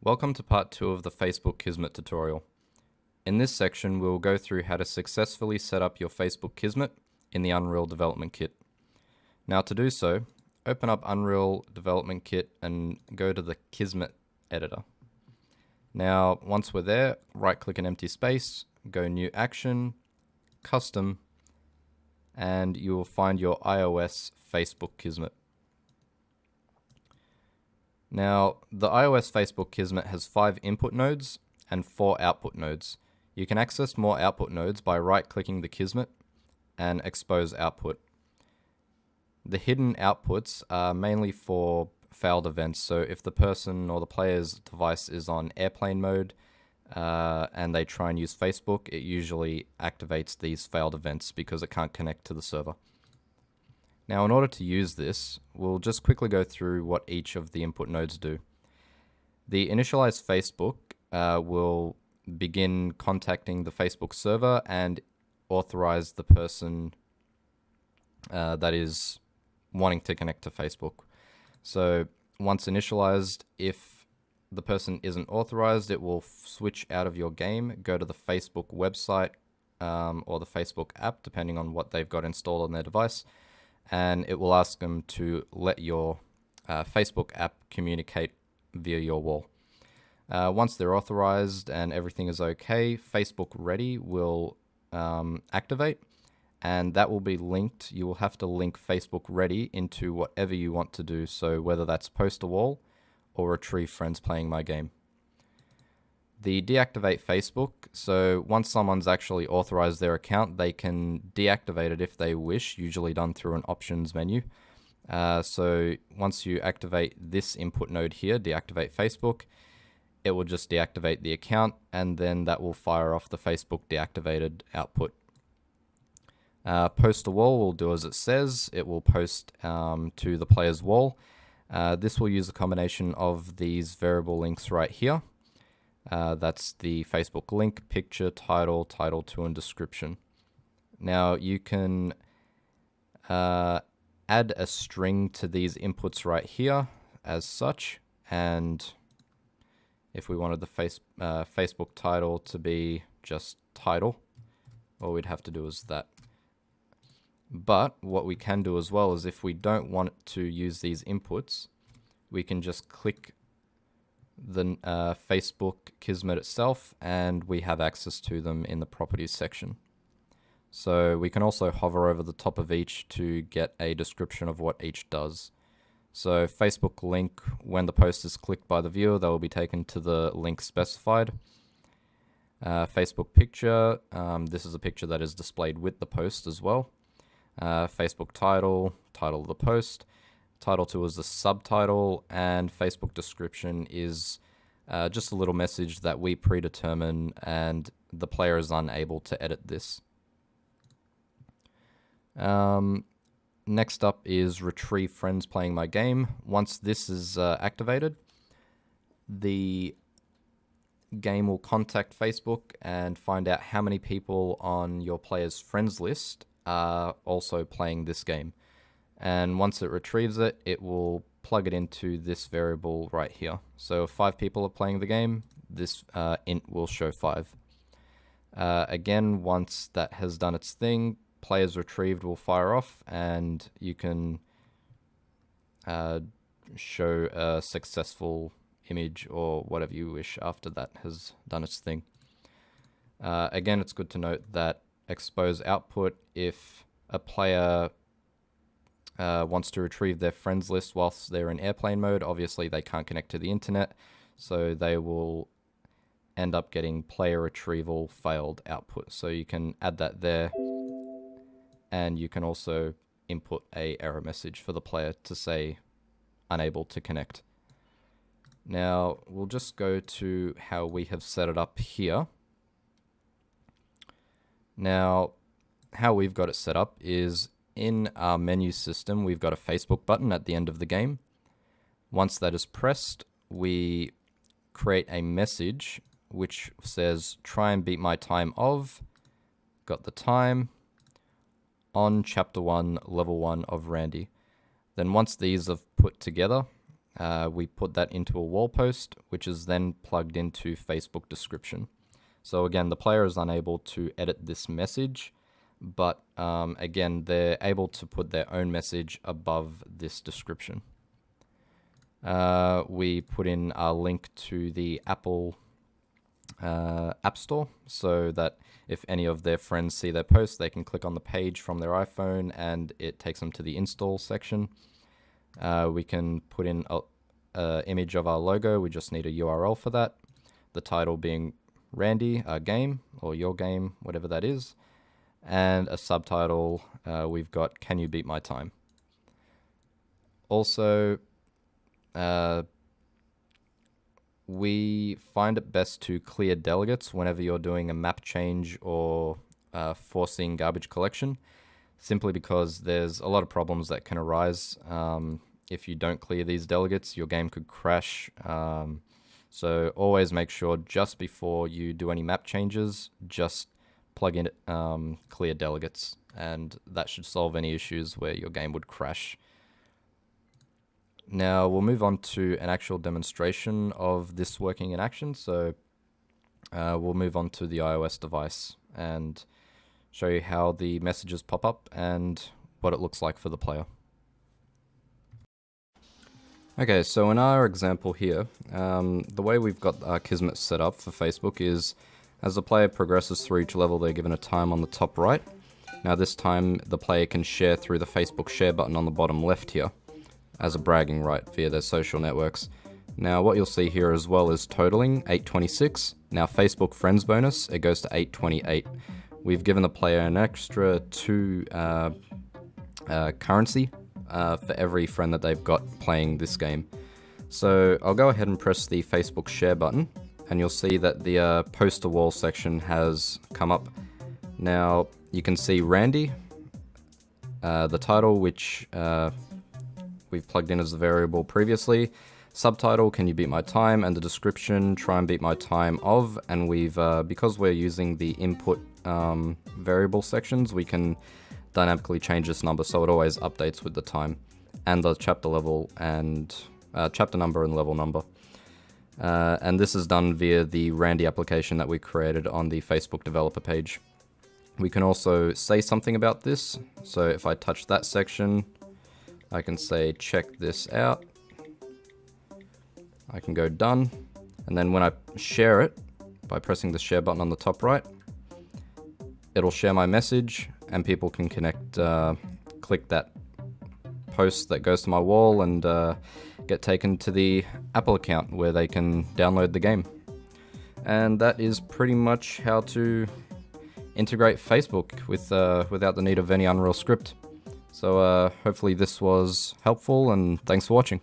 Welcome to part 2 of the Facebook Kismet tutorial. In this section, we will go through how to successfully set up your Facebook Kismet in the Unreal Development Kit. Now to do so, open up Unreal Development Kit and go to the Kismet editor. Now, once we're there, right-click an empty space, go New Action, Custom, and you will find your iOS Facebook Kismet. Now, the iOS Facebook Kismet has 5 input nodes and 4 output nodes. You can access more output nodes by right-clicking the Kismet and expose output. The hidden outputs are mainly for failed events, so if the person or the player's device is on airplane mode and they try and use Facebook, it usually activates these failed events because it can't connect to the server. Now, in order to use this, we'll just quickly go through what each of the input nodes do. The initialize Facebook will begin contacting the Facebook server and authorize the person that is wanting to connect to Facebook. So once initialized, if the person isn't authorized, it will switch out of your game, go to the Facebook website or the Facebook app, depending on what they've got installed on their device, and it will ask them to let your Facebook app communicate via your wall. Once they're authorized and everything is okay, Facebook Ready will activate, and that will be linked. You will have to link Facebook Ready into whatever you want to do, so whether that's post a wall or retrieve friends playing my game. The deactivate Facebook, so once someone's actually authorized their account, they can deactivate it if they wish, usually done through an options menu. So once you activate this input node here, deactivate Facebook, it will just deactivate the account, and then that will fire off the Facebook deactivated output. Post a wall will do as it says. It will post to the player's wall. This will use a combination of these variable links right here. That's the Facebook link, picture, title, title to, and description. Now you can add a string to these inputs right here as such, and if we wanted the Facebook title to be just title, all we'd have to do is that. But what we can do as well is if we don't want to use these inputs, we can just click the Facebook Kismet itself, and we have access to them in the properties section. So we can also hover over the top of each to get a description of what each does. So Facebook link, when the post is clicked by the viewer, they will be taken to the link specified. Facebook picture, this is a picture that is displayed with the post as well. Facebook title, title of the post. Title to is the subtitle, and Facebook description is just a little message that we predetermine, and the player is unable to edit this. Next up is retrieve friends playing my game. Once this is activated, the game will contact Facebook and find out how many people on your player's friends list are also playing this game. And once it retrieves it, it will plug it into this variable right here. So if 5 people are playing the game, this int will show 5. Again, once that has done its thing, players retrieved will fire off, and you can show a successful image or whatever you wish after that has done its thing. Again, it's good to note that expose output, if a player wants to retrieve their friends list whilst they're in airplane mode, obviously they can't connect to the internet, so they will end up getting player retrieval failed output. So you can add that there, and you can also input a error message for the player to say unable to connect. Now we'll just go to how we have set it up here. Now how we've got it set up is in our menu system, we've got a Facebook button at the end of the game. Once that is pressed, we create a message which says, try and beat my time of, got the time, on Chapter 1, Level 1 of Randy. Then once these are put together, we put that into a wall post, which is then plugged into Facebook description. So again, the player is unable to edit this message, but again, they're able to put their own message above this description. We put in a link to the Apple App Store, so that if any of their friends see their post, they can click on the page from their iPhone and it takes them to the install section. We can put in an image of our logo. We just need a URL for that. The title being Randy, our game, or your game, whatever that is. And a subtitle, we've got Can You Beat My Time? Also, we find it best to clear delegates whenever you're doing a map change or forcing garbage collection, simply because there's a lot of problems that can arise. If you don't clear these delegates, your game could crash. So always make sure just before you do any map changes, just plug in clear delegates, and that should solve any issues where your game would crash. Now we'll move on to an actual demonstration of this working in action. So we'll move on to the iOS device and show you how the messages pop up and what it looks like for the player. Okay, so in our example here, the way we've got our Kismet set up for Facebook is as the player progresses through each level, they're given a time on the top right. Now this time the player can share through the Facebook share button on the bottom left here as a bragging right via their social networks. Now what you'll see here as well is totaling 826. Now Facebook friends bonus, it goes to 828. We've given the player an extra 2 currency for every friend that they've got playing this game. So I'll go ahead and press the Facebook share button, and you'll see that the poster wall section has come up. Now you can see Randy, the title, which we've plugged in as the variable previously, subtitle, Can You Beat My Time, and the description, Try and Beat My Time of, and we've, because we're using the input variable sections, we can dynamically change this number so it always updates with the time, and the chapter level and chapter number and level number. And this is done via the Randy application that we created on the Facebook developer page. We can also say something about this. So if I touch that section, I can say check this out. I can go done. And then when I share it by pressing the share button on the top right, it'll share my message and people can connect, click that post that goes to my wall and get taken to the Apple account where they can download the game. And that is pretty much how to integrate Facebook with without the need of any Unreal script. So hopefully this was helpful, and thanks for watching.